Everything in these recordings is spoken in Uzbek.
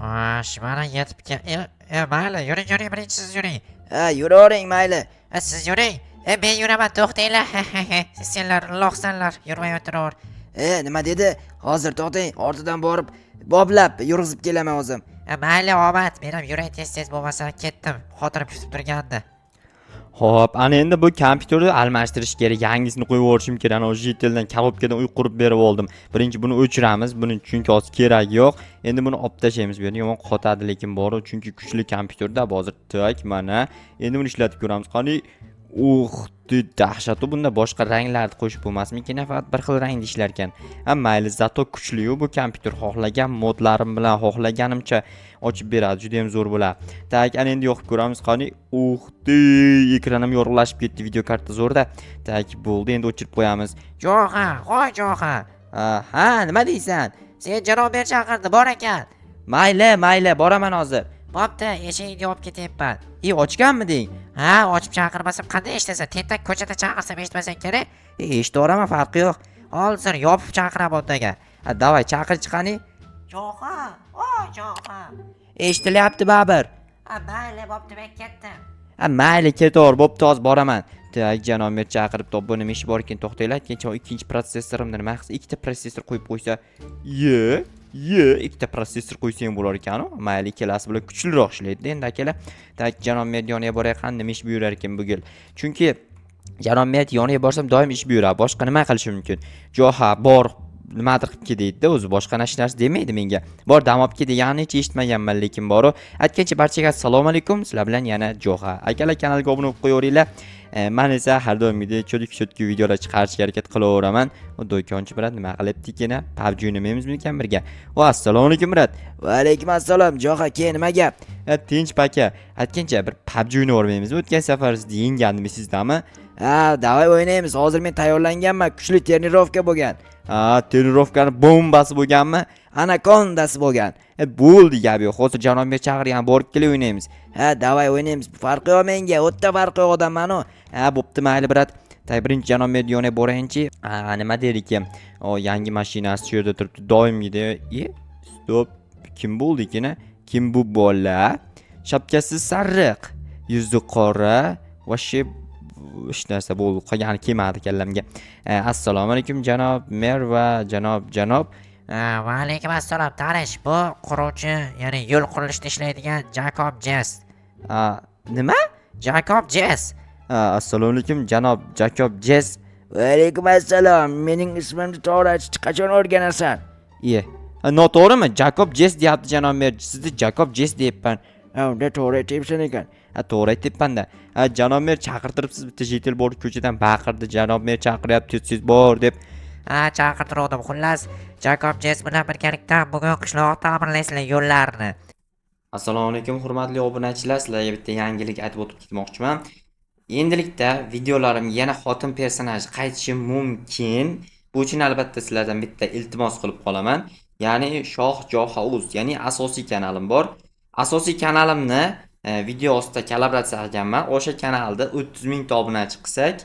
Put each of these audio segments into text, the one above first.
Xo'sh, mana yetib mayli, yuring, birinchi siz yuring. Ha, yuravering mayli. Siz yuring. Men yuraman, to'xtanglar. Senlar loqsanlar, yurmay o'tiraver. Nima dedi? Hozir to'xtang, ortidan borib boblab yurg'izib kelaman o'zim. Mayli, omad. Men ham yuray tez bo'lmasa ketdim. Xotirim kutib turgandi. Xo'p, ana endi bu kompyuterni almashtirish kerak. Yangisini qo'yib yuborishim kerak. Ana o'sha yeteldan kabobkadan uy qurib berib oldim. Birinchi buni o'chiramiz. Buni chunki hozir kerak yo'q. Endi buni olib tashlaymiz. Bu yerda yomon qotadi, lekin bor, chunki kuchli kompyuterda hozir tak mana. Endi buni ishlatib ko'ramiz. Qani, dahshat. Bunda boshqa ranglarni qo'shib bo'lmasmikin? Faqat bir xil rangda ishlar ekan. Mayli, zato kuchli-yu bu kompyuter. Xohlagan modlarim bilan xohlaganimcha ochib beradi. Juda ham zo'r bo'ladi. Tak, ana endi yoqib ko'ramiz. Qani, ekranim yorug'lashib ketdi. Video karta zo'rda. Tak, bo'ldi. Endi o'chirib qo'yamiz. Jo'xa. Ha, nima deysan? Sen janob chaqirdi, bor ekan. Mayli, boraman hozir. Bo'pti, eshigingni yopib ketyapman. Ochganmiding? Ha, ochib chaqirmasam qanday eshitasan? Tentak ko'chada chaqirsam eshitmasang kerak. Eshitaveraman, farqi yo'q. Hozir yopib chaqiraman o'rtaga. Davay, chaqir chiqani. Jo'xa. Eshitilyapti baribir. Mayli, bo'pti, men ketdim. Mayli, ketaver, bo'pti, hozir boraman. Tak, janob mer chaqirib top, bu nima ish bor ekan, to'xtanglar. Keyin ikkinchi protsessorimni nima qilsa, ikkita protsessor qo'yib qo'ysa, ikkita protsessor qo'ysang bo'lar ekan-ku. Mayli, ikkalasi bilan kuchliroq ishlaydi endi akalar. Tak, janob mer yoniga borayotgan nima ish buyurar ekan bu yil. Chunki janob mer yoniga borsam doim ish buyuradi. Boshqa nima qilishi mumkin? Jo'xa bor, nimadir qilib kel deydi-da, o'zi boshqa narsa demaydi menga. Bor, dam olib kel degani hech eshitmaganman, lekin bor. Aytgancha barchaga assalomu alaykum. Sizlar bilan yana Jo'xa. Akalar, kanalga obuna bo'lib qo'yaveringlar. Men esa har doimgidek cho'dik videolar chiqarishga harakat qilaveraman. Do'konchi bilan nima qilibdikina? PUBG o'ynaymizmi ekan birga? Assalomu alaykum, Murat. Va alaykum assalom. Jo'xa, keyin nima gap? Tinch paka. Aytgancha bir PUBG o'ynavermaymizmi? O'tgan safar siz yengandingiz sizdami? Ha, davay o'ynaymiz. Hozir men tayyorlanganman. Kuchli trenirovka bo'lgan. Trenirovkani bombasi bo'lganmi? Anakondasi bo'lgan. Bo'ldi, gap yo'q. Hozir janob mer chaqirgan, borib kelib o'ynaymiz. Ha, davay o'ynaymiz. Farqi yo'q menga. O'tta farqi yo'q odamman-ku. Bo'pti, mayli, brat. Birinchi janob mer yoniga borayinchi. Nima der ekan? Yangi mashinasi shu yerda turibdi. Doimgidek. Stop. Kim bo'ldi ekan? Kim bu bola? Shapkasi sariq, yuzi qora, voshi hech narsa bo'ldi. Qolgani kelmadi kallamga. Assalomu alaykum janob mer va janob. Va alaykum assalom. Tanish, bu quruvchi, ya'ni yo'l qurilishida ishlaydigan Jacob Jess. Nima? Jacob Jess. Assalomu alaykum janob Jacob Jess. Va alaykum assalom. Mening ismimni to'g'ri aytishni qachon o'rganasan? Noto'g'rimi? Jacob Jess deyapti janob mer. Sizni Jacob Jess deyapman. Unda to'g'ri aytyapsan ekan. To'g'ri aytyapman-da. Janob mer chaqirtiribsiz, bitta jetel bor ko'chadan baqirdi. Janob mer chaqiryapti, siz bor deb. Chaqirtirdim. Xullas, Jacob Jess bilan birgalikda bugun qishloqda ta'mirlaysizlar yo'llarni. Assalomu alaykum hurmatli obunachilar, sizlarga bitta yangilik aytib o'tib ketmoqchiman. Endilikda videolarimga yana xotin personaj qaytishi mumkin. Bu uchun albatta sizlardan bitta iltimos qilib qolaman. Ya'ni Shoh Jo'xa Uz, ya'ni asosiy kanalim bor. Asosiy kanalimni video ostida kollaboratsiya qilganman. O'sha kanalda 30 ming ta obunachi qilsak,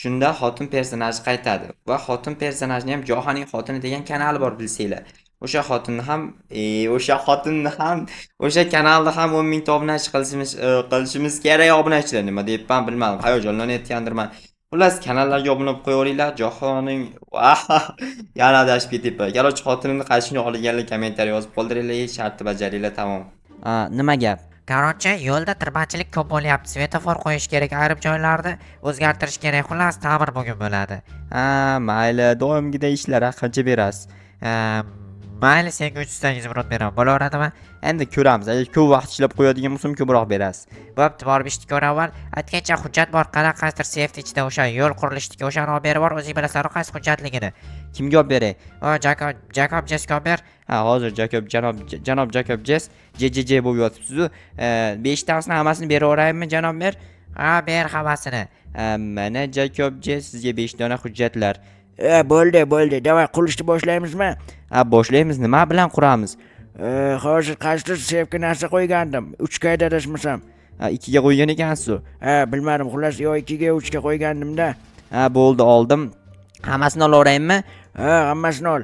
shunda xotin personaj qaytadi. Va xotin personajni ham Jo'xaning xotini degan kanali bor, bilsanglar. O'sha kanalda ham 10 ming ta obunachi qilishimiz kerak obunachilar. Nima deyapman bilmadim. Hayajonlanayotgandirman. Xullas, kanallarga obuna bo'lib qo'yaveringlar. Jo'xaning yana adashib ketyapman. Garoch xotinimni qaytishini olganlar kommentariy yozib qoldiringlar, shartni bajaringlar, tamom. Nima gap? Qarochi, yo'lda tirbandchilik ko'p bo'lyapti. Svetofor qo'yish kerak, ayrim joylarda o'zgartirish kerak. Xullas, ta'mir bugun bo'ladi. Mayli, doimgidek ishlar qancha berasiz? Mayli, senga 300 tangiz murod beraman. Bo'laveradimi? Endi ko'ramiz. Agar ko'p vaqt ishlab qo'yadigan bo'lsam, ko'proq berasiz. Bo'pti, borib ishni ko'raman. Aytgancha hujjat bor, qanaqasidir safety ichida o'sha yo'l qurilishidagi o'shani olib berib bor, o'zing bilasan qaysi hujjatligini. Kimga olib beray? Jacob Jessga olib ber. Hozir janob Jacob Jess JJJ bo'lib yotibsiz-ku. 5 tanesini hammasini beraveraymi janob mer? Ber hammasini. Mana Jacob Jess, sizga 5 dona hujjatlar. Bo'ldi. Davay qurilishni boshlaymizmi? Boshlaymiz. Nima bilan quramiz? Hozir qaysi sevgi narsa qo'ygandim. 3 ga adashmasam. 2 ga qo'ygan ekansiz. Bilmadim. Xullas, 2 ga 3 ga qo'ygandim-da. Bo'ldi, oldim. Hammasini olaveraymi? Hammasini ol.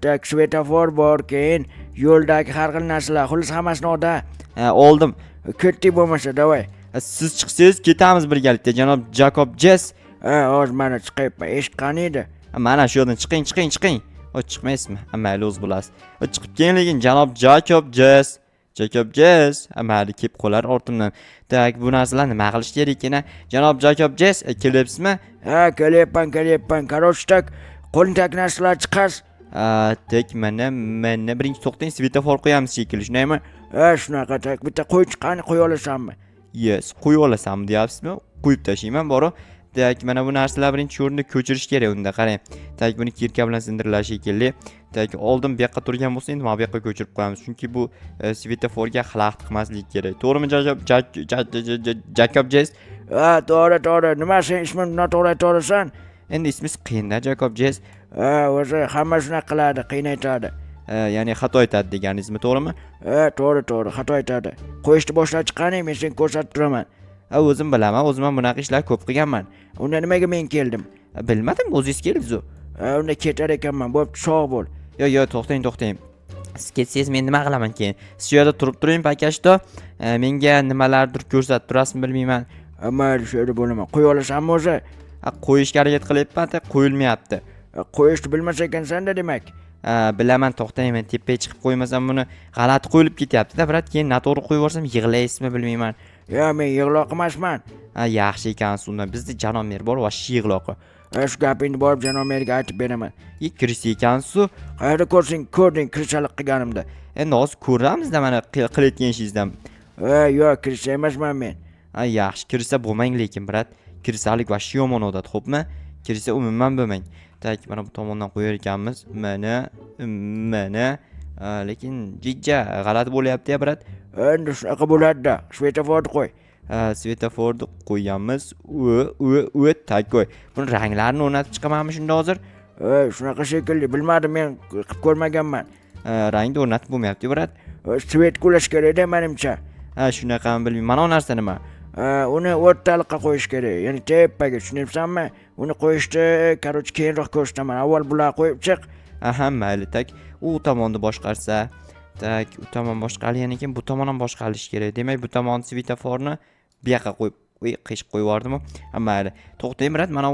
Tak, svetofor bor, keyin yo'ldagi har xil narsalar, xullas hammasini olda. Oldim. Ketdik bo'lmasa, davay. Siz chiqsangiz ketamiz birgalikda janob Jakob Jess. Hozir mana chiqyapman. Eshik qani edi? Mana shu yerdan chiqing. Chiqmaysizmi? Mayli o'z bo'lasiz. Chiqib keling lekin janob Jakob Jess. Mayli kelib qolar ortimdan. Tak, bu narsalarni nima qilish kerak ekan? Janob Jakob Jess, kelyapsizmi? Kelyapman. Короче, tak qo'lingdagi narsalar chiqas. Tak, mana birinchi to'xtang, svetofor qo'yamiz shekilli, shundaymi? Shunaqa tak. Bitta qo'y chiqqani qo'ya olasanmi? Yes, qo'yib olasammi deyapsizmi? Qo'yib tashlayman, boro. Tak, mana bu narsalar birinchi o'rinda ko'chirish kerak unda, qarang. Tak, buni kirka bilan sindirilishi shekilli. Tak, oldin bu yoqqa turgan bo'lsa, endi mana bu yoqqa ko'chirib qo'yamiz, chunki bu svetoforga xalaqit qilmaslik kerak. To'g'rimi, Jakob Jess? To'g'ri. Nima sen ismimni noto'g'ri aytasan? Endi ismingiz qiyin-da, Jakob Jess. O'zi hamma shunaqa qiladi, qiyin aytadi. Ya'ni xato aytadi deganingizmi, to'g'rimi? To'g'ri, xato aytadi. Qo'yishni boshlab chiqaning, men senga ko'rsatib turaman. O'zim bilaman, o'zim ham bunaqa ishlar ko'p qilganman. Unda nimaga men keldim? Bilmadim, o'zingiz keldingiz-ku. Unda ketar ekanman. Bo'pti, sog' bo'l. Yo, to'xtang. Siz ketsangiz men nima qilaman keyin? Siz shu yerda turib turing, pakashto. Menga nimalardir ko'rsatib turasizmi, bilmayman. Mayli, shu yerda bo'laman. Qo'ya olasanmi o'zi? Qo'yishga harakat qilyapman, qo'yilmayapti. Qo'yishni bilmas ekansan-da demak. Bilaman, to'xtang, men tepaga chiqib qo'ymasam buni g'alati qo'yilib ketyapti-da, brat. Keyin noto'g'ri qo'yib yuborsam yig'laysizmi, bilmayman. Men yig'loq emasman. Yaxshi ekansiz, unda bizda janob mer bor, vashi yig'loqi. Shu gapingni borib janob merga aytib beraman. Kirisi ekansiz. Qayerda ko'rding kirisalik qilganimda. Endi hozir ko'ramizda mana qilayotgan ishingizdan. Yo'q, kirisa emasman men. Yaxshi, kirsa bo'lmang lekin, brat. Kirsalik vashi yomon odat, xo'pmi? Kirsa umuman bo'lmang. Tak, mana bu tomondan qo'yar ekanmiz. Mana. Lekin jijja g'alati bo'lyapti-ya, brat. Endi shunaqa bo'ladi-da. Svetoforni qo'y. Svetoforni qo'yamiz. Tak qo'y. Buni ranglarini o'rnatib chiqamanmi shunda hozir? Shunaqa shekilli, bilmadim, men qilib ko'rmaganman. Rangni o'rnatib bo'lmayapti, brat. Svet qulash kerak-da menimcha. Shunaqami, bilmayman. Mana bu narsa nima? Uni o'rtaliqqa qo'yish kerak. Ya'ni tepaga, tushunyapsanmi? Uni qo'yishni, короче, keyinroq ko'rsataman. Avval bular qo'yib chiq. Mayli, tak. U tomonni boshqarsa, tak, u tomon boshqargan ekan, bu tomon ham boshqarish kerak. Demak, bu tomon svetoforni bu yoqqa qo'yib, qishib qo'yib yubordimmi? Mayli. To'xtang, brat, mana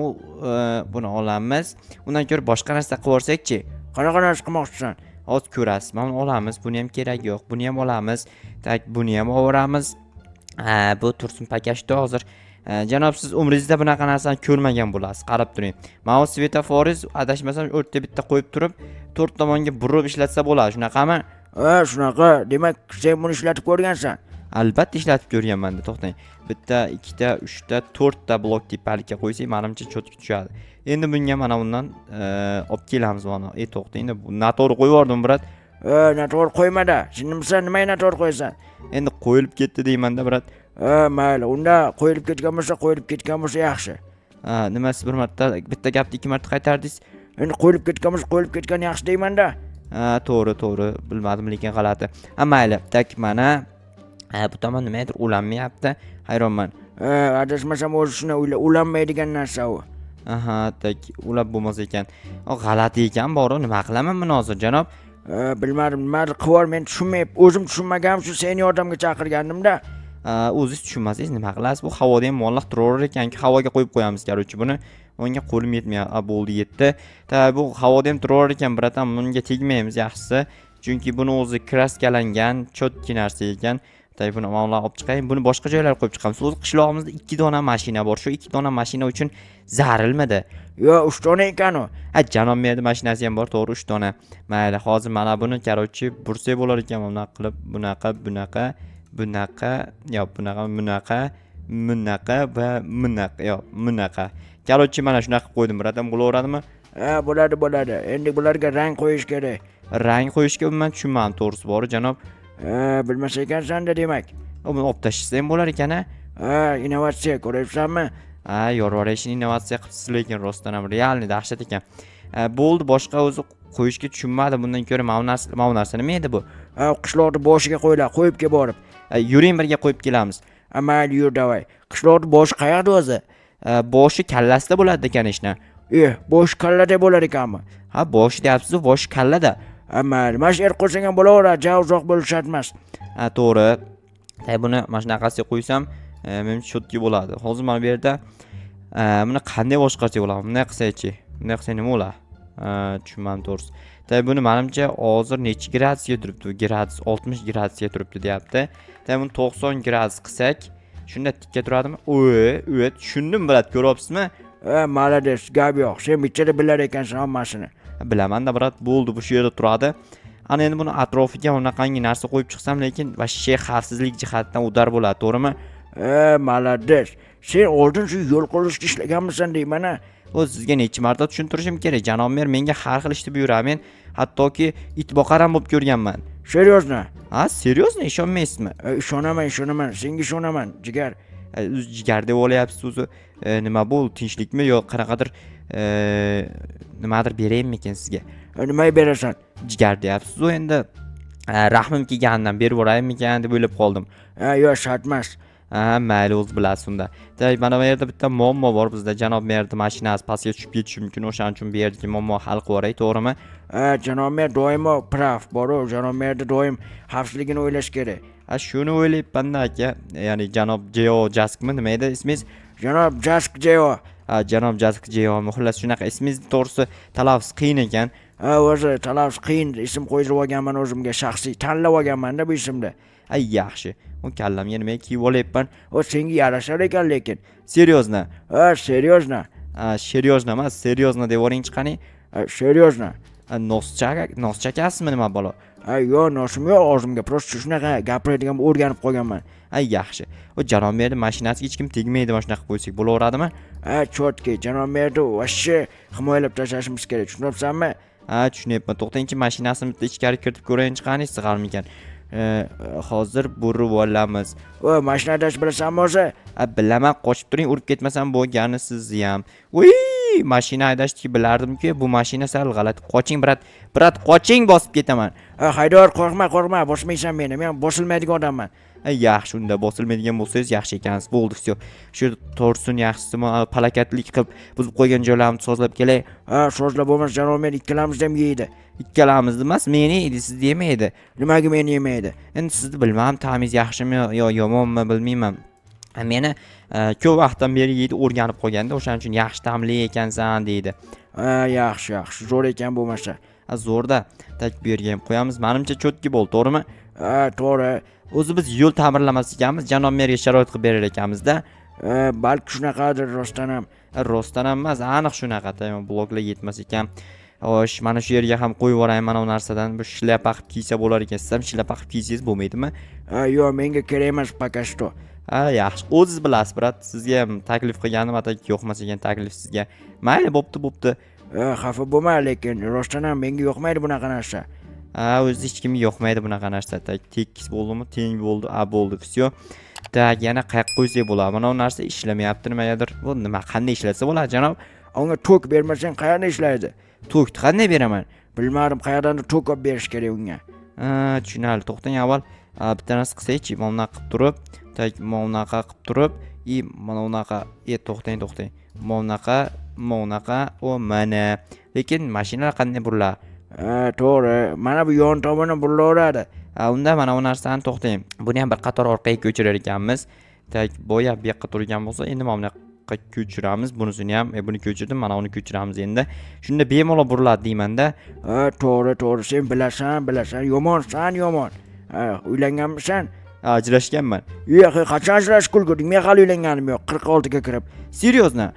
buni olamiz. Undan ko'ra boshqa narsa qilib yuborsak-chi? Qanaqa narsa qilmoqchisan? Hozir ko'rasiz. Mana olamiz. Buni ham kerak yo'q. Buni ham olamiz. Tak, buni ham olamiz. Bu tursin pakashda hozir. Janob, siz umringizda bunaqa narsani ko'rmagan bo'lasiz. Qarab turing. Mana svetoforingiz adashmasam o'rta bitta qo'yib turib, to'rt tomonga burib ishlatsa bo'ladi, shunaqami? Shunaqa. Demak, sen buni ishlatib ko'rgansan. Albatta ishlatib ko'rganman-da, to'xtang. Bitta, ikkita, uchta, to'rtta blok tepalikka qo'ysak, menimcha cho'tki tushadi. Endi bunga mana bundan olib kelamiz mana. To'xtang, endi noto'g'ri qo'yib yubordim, brat. Noto'g'ri qo'ymada. Sen nimaga noto'g'ri qo'yasan? Endi qo'yilib ketdi deyman-da, brat. Mayli, unda qo'yilib ketgan bo'lsa yaxshi. Nima, siz bitta gapni ikki marta qaytardingiz? Endi qo'yilib ketgan yaxshi deyman-da. To'g'ri, bilmadim lekin g'alati. Mayli, tak, mana bu tomon nimadir ulanmayapti. Hayronman. Adashmasam o'zi shuna ulanmaydigan narsa u. Tak, ulab bo'lmas ekan. G'alati ekan, bor-ku, nima qilaman buni hozir, janob? Bilmadim, nimadir qilib men tushunmayapman. O'zim tushunmagan shu seni yordamga chaqirgandim-da. O'zingiz tushunmasangiz nima qilasiz? Bu havoda ham muallaq turaverar ekan-ki, havoga qo'yib qo'yamiz, короче, buni. Unga qo'lim yetmayapti. Bo'ldi, yetdi. Bu havoda ham turaverar ekan, bratam, bunga tegmaymiz yaxshisi. Chunki buni o'zi kraskalangan, chotki narsa ekan. Buni mana olib chiqaylik. Buni boshqa joylarga qo'yib chiqamiz. O'z qishlog'imizda 2 dona mashina bor. Shu 2 dona mashina uchun zarilmidi? Yo'q, 3 dona ekan u. Janob merni mashinasi ham bor, to'g'ri, 3 dona. Mayli, hozir mana buni, короче, bursak bo'lar ekan, bunaqa qilib, bunaqa, va bunaqa. Короче, mana shunaqa qilib qo'ydim, bratam, bo'laveradimi? Bo'ladi. Endi bularga rang qo'yish kerak. Rang qo'yishga umuman tushunmadim, to'g'risi bor, janob. Bilmas ekansan-da demak. Buni olib tashlasa ham bo'lar ekan-a? Innovatsiya ko'ryapsanmi? Yorvorishni innovatsiya qilibsiz, lekin rostdan ham realniy dahshat ekan. Bo'ldi, boshqa o'zi qo'yishga tushunmadim. Bundan ko'ra mana bu narsa nima edi bu? Qishloqni boshiga qo'yib kelib borib. Yuring, birga qo'yib kelamiz. Mayli, yur, davay. Qishloqni boshi qayerda o'zi? Boshi kallasida bo'ladi ekan ishni. Boshi kallada bo'lar ekanmi? Boshi deyapsiz, boshi kallada. mayli mana shu yer qo'ysang ham bo'laveradi, ja uzoq bo'lishi shart emas. Ha, to'g'ri. Buni mana shunaqasiga qo'ysam, menimcha shotki bo'ladi. Hozir mana bu yerda buni qanday boshqarsak bo'ladi? Bunday qilsak-chi? Bunday qilsak nima bo'ladi? Tushunmadim to'g'risi. Buni menimcha hozir necha gradusga turibdi? Gradus 60 gradusga turibdi deyapti. Buni 90 gradus qilsak, shunda tikka turadimi? Evet, tushundim, brat, ko'ryapsizmi? Malades, gap yo'q. Sen bichada bilar ekansan hammasini. Bilaman-da, brat, bo'ldi, bu shu yerda turadi. Ana endi buni atrofiga unaqangi narsa qo'yib chiqsam, lekin vashshe xavfsizlik jihatidan udar bo'ladi, to'g'rimi? Malades. Sen oldin shu yo'l qurilishida ishlaganmisan deyman-a. O sizga necha marta tushuntirishim kerak? Janob mer menga har xil ishni buyuradi. Men hattoki it boqar ham bo'lib ko'rganman. Seriozmi? Ha, seriozmi? Ishonmaysizmi? Ishonaman. Senga ishonaman, jigar. Jigar deb olyapsiz o'zi. Nima bu? Tinchlikmi yo qanaqadir nimadir beraymikin sizga? Nima berasan? Jigar deyapsiz. O endi rahmim kelganidan berib yuboraymikan deb o'ylab qoldim. Yo'q, shart emas. Mayli, o'z bilasiz unda. Mana bu yerda bitta muammo bor bizda. Janob merning mashinasi pastga tushib ketishi mumkin. O'shaning uchun bu yerdagi muammo hal qilib yuboray, to'g'rimi? Janob mer doimo prav bor-ku. Janob merda doim xavfsizligini o'ylash kerak. Shuni o'ylayapman-da aka. Ya'ni janob Jeo Jaskmi nima edi ismingiz? Janob Jask Jeo. Janob Jask Jeo. Xullas shunaqa ismingizni to'g'risi talaffuz qiyin ekan. O'zi talaffuz qiyin ism qo'ydirib olganman o'zimga, shaxsiy tanlab olganman-da bu ismni. Yaxshi. U kallamga nima kiyib olyapman? O senga yarashar ekan lekin. Seriozna. Seriozna. Seriozna emas, seriozna deb yuboring chiqani. Seriozna. Noschakasizmi nima balo? Yo'q, nosim yo'q o'zimga. Prosta shunaqa gapiradigan o'rganib qolganman. Yaxshi. O janob merning mashinasiga hech kim tegmaydi, mana shunaqa qo'ysak bo'laveradimi? Chotki, janob merni vashshe himoyalab tashlashimiz kerak, tushunayapsanmi? Tushunyapman. To'xtangchi, mashinasini bitta ichkari kiritib ko'rayin chiqani, sig'armikan. Hozir burib olamiz. Mashina hadash bilasanmi o'zi? Bilaman, qochib turing, urib ketmasam bo'lgani sizni ham. Mashina haydashni bilardim-ku, bu mashina sal g'alati. Qoching, brat, qoching, bosib ketaman. Haydor, qo'rqma, bosmaysan meni. Men bosilmaydigan odamman. Yaxshi, unda bosilmaydigan bo'lsangiz yaxshi ekansiz. Bo'ldi, всё. Shu to'rsin yaxshisi, palakatlik qilib buzib qo'ygan joylarimni sozlab kelay. Sozlab bo'lmas, janob men ikkalamizni ham yeydi. Ikkalamizni emas, meni yeydi, sizni yemaydi. Nimaga meni yemaydi? Endi sizni bilmam, tamiz yaxshimi yo yomonmi bilmayman. Meni ko'p vaqtdan beri yeydi, o'rganib qolganda, o'shaning uchun yaxshi ta'mli ekansan deydi. Yaxshi, zo'r ekan bo'lmasa. Zo'rda, tak bu yerga ham qo'yamiz. Menimcha cho'tki bo'ldi, to'g'rimi? To'g'ri. O'zi biz yo'l ta'mirlamas ekanmiz, janob merga sharoit qilib berar ekanmiz-da. Balki shunaqadir rostdan ham. Rostdan ham emas, aniq shunaqa. Bloklar yetmas ekan. Xo'sh, mana shu yerga ham qo'yib yuborayman mana bu narsadan. Bu shlyapa qilib kiysa bo'lar ekan. Siz ham shlyapa qilib kiysangiz bo'lmaydimi? Yo'q, menga kerak emas pakashto. Yaxshi. O'zingiz bilasiz, brat. Sizga ham taklif qilganim, atak yo'qmas ekan taklif sizga. Mayli, bo'pti. Xafa bo'lma, lekin rostdan ham menga yo'qmaydi bunaqa narsa. O'zi hech kimga yo'qmaydi bunaqa narsa. Tekis bo'ldimi? Teng bo'ldi. Bo'ldi, всё. Yana qayoqqa qo'ysak bo'ladi? Mana bu narsa ishlamayapti nimagadir. Bu nima, qanday ishlasa bo'ladi, janob? Unga tok bermasang qayerda ishlaydi? Tokni qanday beraman? Bilmadim, qayerdandir tok olib berish kerak unga. Tushunarli. To'xtang, avval bitta narsa qilsak-chi, mana bunaqa qilib turib, mana bunaqa qilib turib, mana bunaqa, to'xtang. Mana bunaqa, mana. Lekin mashinalar qanday buriladi? To'g'ri. Mana bu yon tomoni burilaveradi. Unda mana bu narsani to'xtang. Buni ham bir qator orqaga ko'chirar ekanmiz. Boya bu yoqqa turgan bo'lsa, endi mana bunaqa ko'chiramiz. Bunisini ham, buni ko'chirdim, mana uni ko'chiramiz endi. Shunda bemalol buriladi deyman-da. To'g'ri. Sen bilasan. Yomon. Uylanganmisan? Ajrashganman. Yo'q, qachon ajrashib ulgurding? Men hali uylanganim yo'q, 46 ga kirib. Seriozna?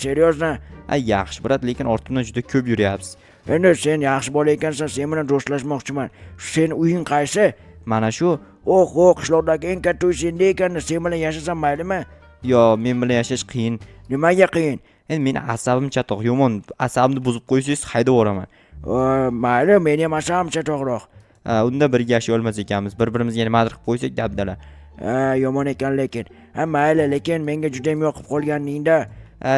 Seriozna. Yaxshi, brat, lekin ortimdan juda ko'p yuryapsiz. Endi sen yaxshi bola ekansan, sen bilan do'stlashmoqchiman. Sen uying qaysi? Mana shu. Qishloqdagi eng katta uy senda ekan, sen bilan yashasam maylimi? Yo, men bilan yashash qiyin. Nimaga qiyin? Endi meni asabim chatoq, yomon. Asabimni buzib qo'ysangiz haydab yuboraman. Mayli, meni ham asabim chatoqroq. Unda birga yashay olmas ekanmiz. Bir-birimizga nimadir qilib qo'ysak dabdala. Yomon ekan lekin. Mayli, lekin menga juda ham yoqib qolganingda.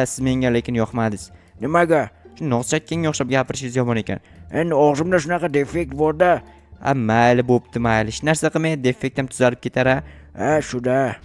Siz menga lekin yoqmadingiz. Nimaga? Shu no'xchakkanga o'xshab gapirishingiz yomon ekan. Endi og'zimda shunaqa defekt bor-da. Mayli, bo'pti, mayli. Hech narsa qilmay, defekt ham tuzalib ketar-a. Shuda.